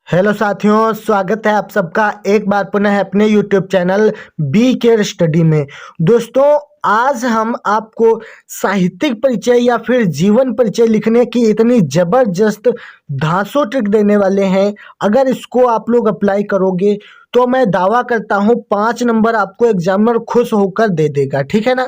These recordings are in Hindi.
हेलो साथियों, स्वागत है आप सबका एक बार पुनः अपने YouTube channel be care study में। दोस्तों, आज हम आपको साहित्यिक परिचय या फिर जीवन परिचय लिखने की इतनी ज़बरदस्त धांसू ट्रिक देने वाले हैं। अगर इसको आप लोग अप्लाई करोगे तो मैं दावा करता हूँ 5 नंबर आपको एग्जामिनर खुश होकर दे देगा। ठीक है ना।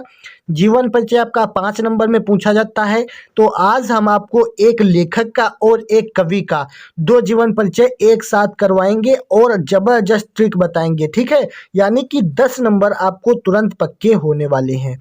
जीवन परिचय आपका 5 नंबर में पूछा जाता है, तो आज हम आपको एक लेखक का और एक कवि का 2 जीवन परिचय एक साथ करवाएंगे और जबरदस्त ट्रिक बताएंगे। ठीक है, यानी कि 10 नंबर आपको तुरंत पक्के होने वाले हैं।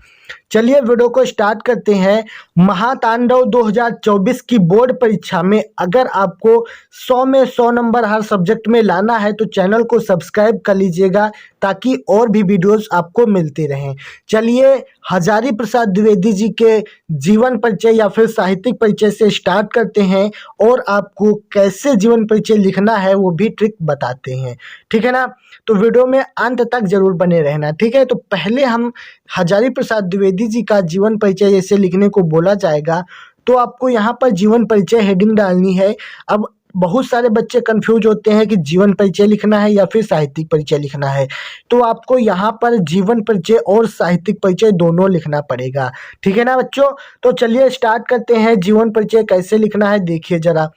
चलिए वीडियो को स्टार्ट करते हैं। महातांडव 2024 की बोर्ड परीक्षा में अगर आपको 100 में 100 नंबर हर सब्जेक्ट में लाना है तो चैनल को सब्सक्राइब कर लीजिएगा ताकि और भी वीडियोस आपको मिलते रहें। चलिए हजारी प्रसाद द्विवेदी जी के जीवन परिचय या फिर साहित्यिक परिचय से स्टार्ट करते हैं और आपको कैसे जीवन परिचय लिखना है वो भी ट्रिक बताते हैं। ठीक है ना। तो वीडियो में अंत तक जरूर बने रहना। ठीक है। तो पहले हम हजारी प्रसाद द्विवेदी जी का जीवन परिचय जैसे लिखने को बोला जाएगा तो आपको यहाँ पर जीवन परिचय हेडिंग डालनी है। अब बहुत सारे बच्चे कंफ्यूज होते हैं कि जीवन परिचय लिखना है या फिर साहित्यिक परिचय लिखना है, तो आपको यहाँ पर जीवन परिचय और साहित्यिक परिचय दोनों लिखना पड़ेगा। ठीक है ना बच्चों। तो चलिए स्टार्ट करते हैं। जीवन परिचय कैसे लिखना है देखिए जरा।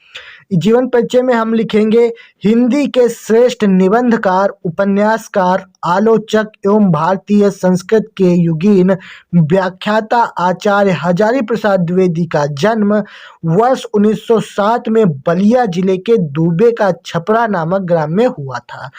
जीवन परिचय में हम लिखेंगे हिंदी के श्रेष्ठ निबंधकार, उपन्यासकार, आलोचक एवं भारतीय संस्कृत के युगीन व्याख्याता आचार्य हजारी प्रसाद द्विवेदी का जन्म वर्ष 1907 में बलिया जिले के दुबे का छपरा नामक ग्राम में हुआ था।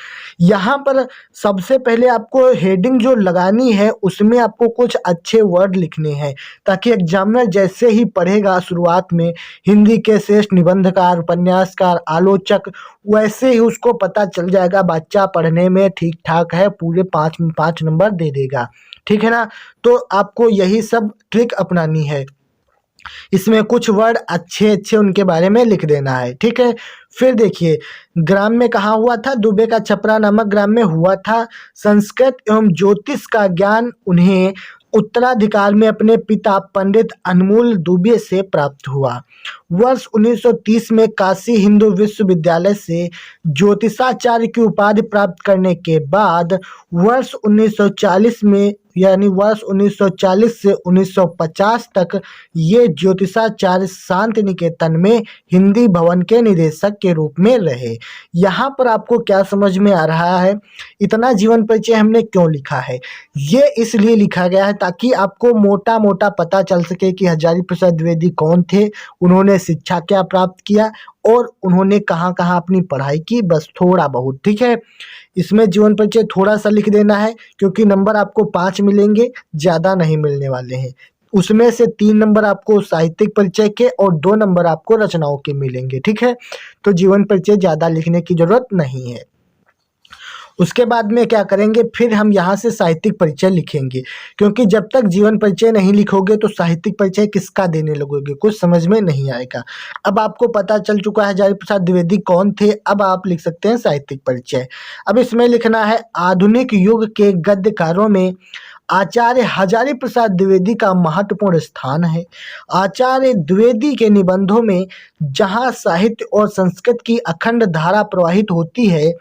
यहाँ पर सबसे पहले आपको हेडिंग जो लगानी है उसमें आपको कुछ अच्छे वर्ड लिखने हैं ताकि एग्जामिनर जैसे ही पढ़ेगा शुरुआत में हिंदी के श्रेष्ठ निबंधकार, उपन्यासकार, आलोचक, वैसे ही उसको पता चल जाएगा बच्चा पढ़ने में ठीक ठाक है, पूरे 5 नंबर दे देगा। ठीक है ना। तो आपको यही सब ट्रिक अपनानी है। इसमें कुछ वर्ड अच्छे अच्छे उनके बारे में लिख देना है। ठीक है। फिर देखिए ग्राम में कहाँ हुआ था, दुबे का छपरा नामक ग्राम में हुआ था। संस्कृत एवं ज्योतिष का ज्ञान उन्हें उत्तराधिकार में अपने पिता पंडित अनमोल दुबे से प्राप्त हुआ। वर्ष 1930 में काशी हिंदू विश्वविद्यालय से ज्योतिषाचार्य की उपाधि प्राप्त करने के बाद वर्ष 1940 में यानी वर्ष 1940 से 1950 तक ये ज्योतिषाचार्य शांति निकेतन में हिंदी भवन के निदेशक के रूप में रहे। यहाँ पर आपको क्या समझ में आ रहा है, इतना जीवन परिचय हमने क्यों लिखा है? ये इसलिए लिखा गया है ताकि आपको मोटा मोटा पता चल सके कि हजारी प्रसाद द्विवेदी कौन थे, उन्होंने शिक्षा क्या प्राप्त किया और उन्होंने कहाँ कहाँ अपनी पढ़ाई की, बस थोड़ा बहुत। ठीक है। इसमें जीवन परिचय थोड़ा सा लिख देना है क्योंकि नंबर आपको 5 मिलेंगे, ज़्यादा नहीं मिलने वाले हैं। उसमें से 3 नंबर आपको साहित्यिक परिचय के और 2 नंबर आपको रचनाओं के मिलेंगे। ठीक है। तो जीवन परिचय ज़्यादा लिखने की जरूरत नहीं है। उसके बाद में क्या करेंगे, फिर हम यहाँ से साहित्यिक परिचय लिखेंगे क्योंकि जब तक जीवन परिचय नहीं लिखोगे तो साहित्यिक परिचय किसका देने लगोगे, कुछ समझ में नहीं आएगा। अब आपको पता चल चुका है हजारी प्रसाद द्विवेदी कौन थे, अब आप लिख सकते हैं साहित्यिक परिचय। अब इसमें लिखना है आधुनिक युग के गद्यकारों में आचार्य हजारी प्रसाद द्विवेदी का महत्वपूर्ण स्थान है। आचार्य द्विवेदी के निबंधों में जहाँ साहित्य और संस्कृत की अखंड धारा प्रवाहित होती है,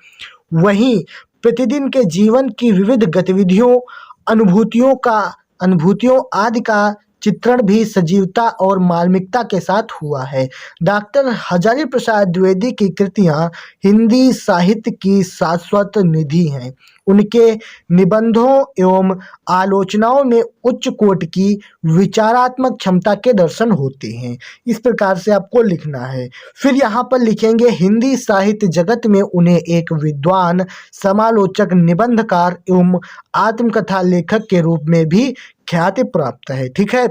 वहीं प्रतिदिन के जीवन की विविध गतिविधियों, अनुभूतियों आदि का चित्रण भी सजीवता और मार्मिकता के साथ हुआ है। डॉक्टर हजारी प्रसाद द्विवेदी की कृतियां हिंदी साहित्य की शाश्वत निधि हैं। उनके निबंधों एवं आलोचनाओं में उच्च कोटि की विचारात्मक क्षमता के दर्शन होते हैं। इस प्रकार से आपको लिखना है। फिर यहाँ पर लिखेंगे हिंदी साहित्य जगत में उन्हें एक विद्वान, समालोचक, निबंधकार एवं आत्मकथा लेखक के रूप में भी ख्याति प्राप्त है। ठीक है।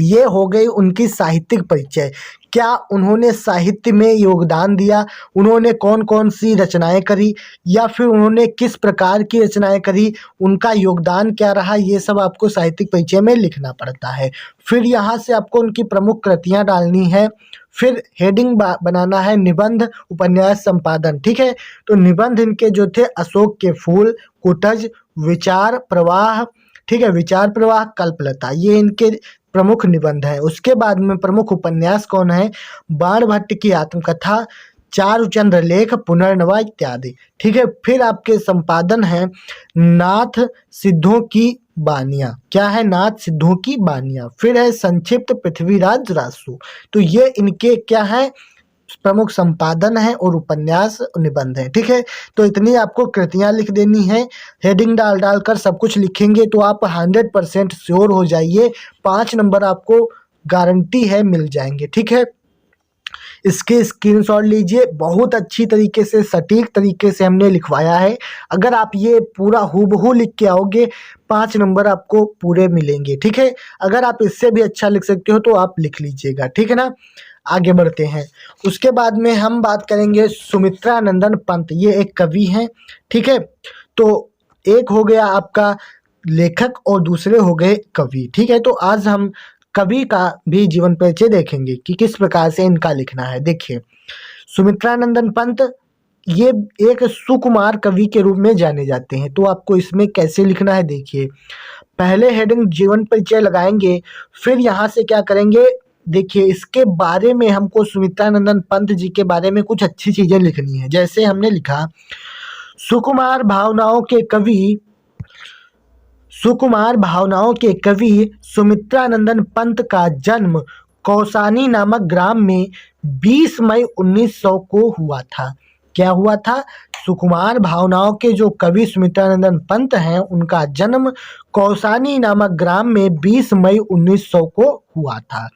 ये हो गई उनकी साहित्यिक परिचय। क्या उन्होंने साहित्य में योगदान दिया, उन्होंने कौन कौन सी रचनाएं करी या फिर उन्होंने किस प्रकार की रचनाएं करी, उनका योगदान क्या रहा, ये सब आपको साहित्यिक परिचय में लिखना पड़ता है। फिर यहाँ से आपको उनकी प्रमुख कृतियाँ डालनी है। फिर हेडिंग बनाना है निबंध, उपन्यास, संपादन। ठीक है। तो निबंध इनके जो थे अशोक के फूल, कुटज, विचार प्रवाह, ठीक है, विचार प्रवाह, कल्पलता, ये इनके प्रमुख निबंध है। उसके बाद में प्रमुख उपन्यास कौन है, बाणभट्ट की आत्मकथा, चारुचंद्र लेख, पुनर्नवा इत्यादि। ठीक है, फिर आपके संपादन है नाथ सिद्धों की बानियां। क्या है? नाथ सिद्धों की बानियां। फिर है संक्षिप्त पृथ्वीराज रासु। तो ये इनके क्या है? प्रमुख संपादन है और उपन्यास निबंध है। ठीक है, तो इतनी आपको कृतियां लिख देनी है। हेडिंग डाल डाल कर सब कुछ लिखेंगे तो आप 100% श्योर हो जाइए, 5 नंबर आपको गारंटी है मिल जाएंगे। ठीक है, इसके स्क्रीनशॉट लीजिए। बहुत अच्छी तरीके से, सटीक तरीके से हमने लिखवाया है। अगर आप ये पूरा हूबहू लिख के आओगे 5 नंबर आपको पूरे मिलेंगे। ठीक है, अगर आप इससे भी अच्छा लिख सकते हो तो आप लिख लीजिएगा। ठीक है ना, आगे बढ़ते हैं। उसके बाद में हम बात करेंगे सुमित्रा नंदन पंत। ये एक कवि हैं। ठीक है, तो एक हो गया आपका लेखक और दूसरे हो गए कवि। ठीक है, तो आज हम कवि का भी जीवन परिचय देखेंगे कि किस प्रकार से इनका लिखना है। देखिए, सुमित्रा नंदन पंत ये एक सुकुमार कवि के रूप में जाने जाते हैं। तो आपको इसमें कैसे लिखना है, देखिए, पहले हेडिंग जीवन परिचय लगाएंगे, फिर यहाँ से क्या करेंगे, देखिए इसके बारे में हमको सुमित्रा नंदन पंत जी के बारे में कुछ अच्छी चीजें लिखनी है। जैसे हमने लिखा, सुकुमार भावनाओं के कवि सुमित्रा नंदन पंत का जन्म कौसानी नामक ग्राम में 20 मई 1900 को हुआ था। क्या हुआ था? सुकुमार भावनाओं के जो कवि सुमित्रा नंदन पंत हैं, उनका जन्म कौसानी नामक ग्राम में 20 मई 1900 को हुआ था।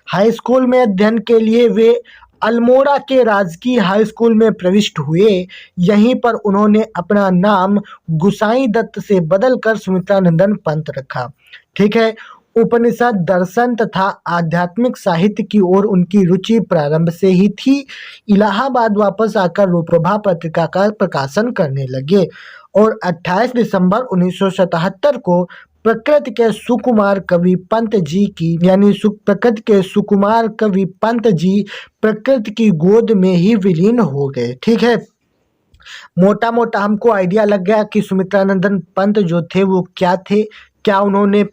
हाई स्कूल में अध्ययन के लिए वे अल्मोड़ा के राजकीय हाई स्कूल में प्रविष्ट हुए। यहीं पर उन्होंने अपना नाम गुसाई दत्त से बदलकर सुमित्रा नंदन पंत रखा। ठीक है, उपनिषद, दर्शन तथा आध्यात्मिक साहित्य की ओर उनकी रुचि प्रारंभ से ही थी। इलाहाबाद वापस आकर रूपप्रभा पत्रिका का प्रकाशन करने लगे और 28 दिसंबर 1977 को प्रकृति के सुकुमार कवि पंत जी की प्रकृति की गोद में ही विलीन हो गए। ठीक है, मोटा मोटा हमको आइडिया लग गया कि सुमित्रा नंदन पंत जो थे वो क्या थे, क्या उन्होंने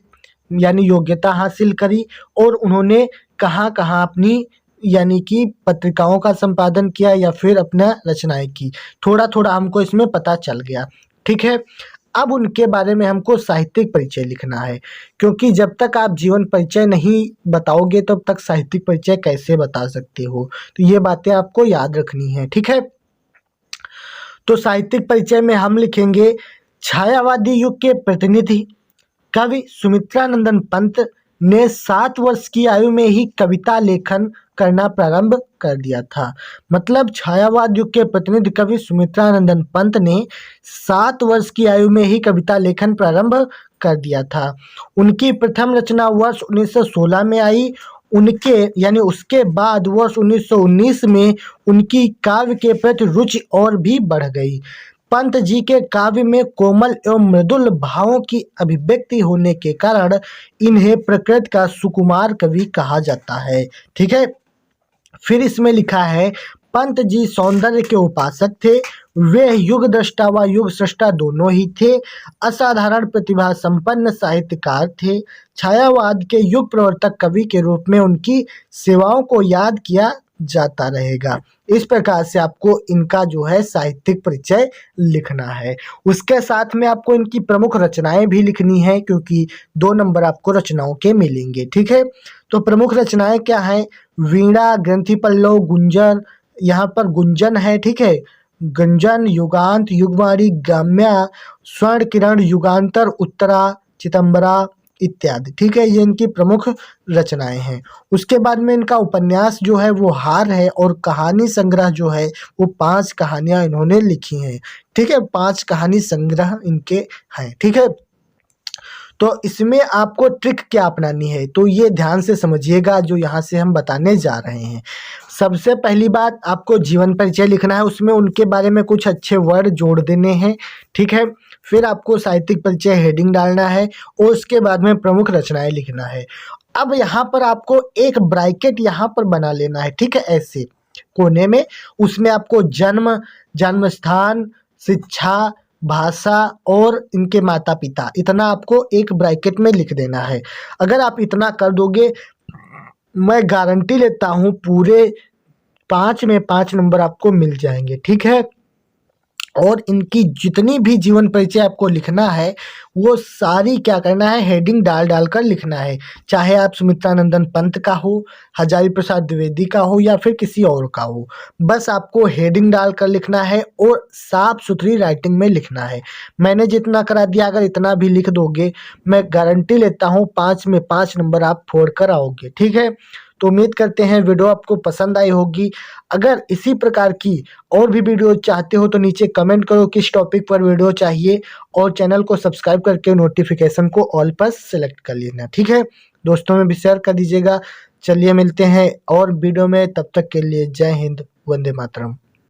योग्यता हासिल करी और उन्होंने कहाँ कहाँ अपनी कि पत्रिकाओं का संपादन किया या फिर अपना रचनाएं की। थोड़ा थोड़ा हमको इसमें पता चल गया। ठीक है, अब उनके बारे में हमको साहित्यिक परिचय लिखना है, क्योंकि जब तक आप जीवन परिचय नहीं बताओगे तब तक साहित्यिक परिचय कैसे बता सकते हो। तो ये बातें आपको याद रखनी है। ठीक है, तो साहित्यिक परिचय में हम लिखेंगे, छायावादी युग के प्रतिनिधि कवि सुमित्रा नंदन पंत ने 7 वर्ष की आयु में ही कविता लेखन करना प्रारंभ कर दिया था। मतलब छायावाद युग के प्रतिनिधि कवि सुमित्रा नंदन पंत ने 7 वर्ष की आयु में ही कविता लेखन प्रारंभ कर दिया था। उनकी प्रथम रचना वर्ष 1916 में आई। उसके बाद वर्ष 1919 में उनकी काव्य के प्रति रुचि और भी बढ़ गई। पंत जी के काव्य में कोमल एवं मृदुल भावों की अभिव्यक्ति होने के कारण इन्हें प्रकृति का सुकुमार कवि कहा जाता है। ठीक है, फिर इसमें लिखा है, पंत जी सौंदर्य के उपासक थे। वे युग दृष्टा व युग सृष्टा दोनों ही थे। असाधारण प्रतिभा संपन्न साहित्यकार थे। छायावाद के युग प्रवर्तक कवि के रूप में उनकी सेवाओं को याद किया जाता रहेगा। इस प्रकार से आपको इनका जो है साहित्यिक परिचय लिखना है। उसके साथ में आपको इनकी प्रमुख रचनाएं भी लिखनी है, क्योंकि 2 नंबर आपको रचनाओं के मिलेंगे। ठीक है, तो प्रमुख रचनाएं क्या हैं? वीणा, ग्रंथि पल्लव, गुंजन, यहाँ पर गुंजन है। ठीक है, गंजन, युगांत, युगवाणी, ग्राम्या, स्वर्ण किरण, युगांतर, उत्तरा, चितंबरा इत्यादि। ठीक है, ये इनकी प्रमुख रचनाएं हैं। उसके बाद में इनका उपन्यास जो है वो हार है और कहानी संग्रह जो है वो 5 कहानियां इन्होंने लिखी हैं। ठीक है, 5 कहानी संग्रह इनके हैं। ठीक है, तो इसमें आपको ट्रिक क्या अपनानी है, तो ये ध्यान से समझिएगा जो यहाँ से हम बताने जा रहे हैं। सबसे पहली बात, आपको जीवन परिचय लिखना है, उसमें उनके बारे में कुछ अच्छे वर्ड जोड़ देने हैं। ठीक है, फिर आपको साहित्यिक परिचय हेडिंग डालना है और उसके बाद में प्रमुख रचनाएं लिखना है। अब यहाँ पर आपको एक ब्रैकेट यहाँ पर बना लेना है। ठीक है, ऐसे कोने में, उसमें आपको जन्म स्थान, शिक्षा, भाषा और इनके माता पिता, इतना आपको एक ब्रैकेट में लिख देना है। अगर आप इतना कर दोगे, मैं गारंटी लेता हूँ पूरे 5 में 5 नंबर आपको मिल जाएंगे। ठीक है, और इनकी जितनी भी जीवन परिचय आपको लिखना है वो सारी क्या करना है, हेडिंग डाल डाल कर लिखना है। चाहे आप सुमित्रा नंदन पंत का हो, हजारी प्रसाद द्विवेदी का हो या फिर किसी और का हो, बस आपको हेडिंग डाल कर लिखना है और साफ सुथरी राइटिंग में लिखना है। मैंने जितना करा दिया, अगर इतना भी लिख दोगे, मैं गारंटी लेता हूँ 5 में 5 नंबर आप फोड़ कर आओगे। ठीक है, तो उम्मीद करते हैं वीडियो आपको पसंद आई होगी। अगर इसी प्रकार की और भी वीडियो चाहते हो तो नीचे कमेंट करो किस टॉपिक पर वीडियो चाहिए, और चैनल को सब्सक्राइब करके नोटिफिकेशन को ऑल पर सेलेक्ट कर लेना। ठीक है, दोस्तों में भी शेयर कर दीजिएगा। चलिए मिलते हैं और वीडियो में, तब तक के लिए जय हिंद, वंदे मातरम।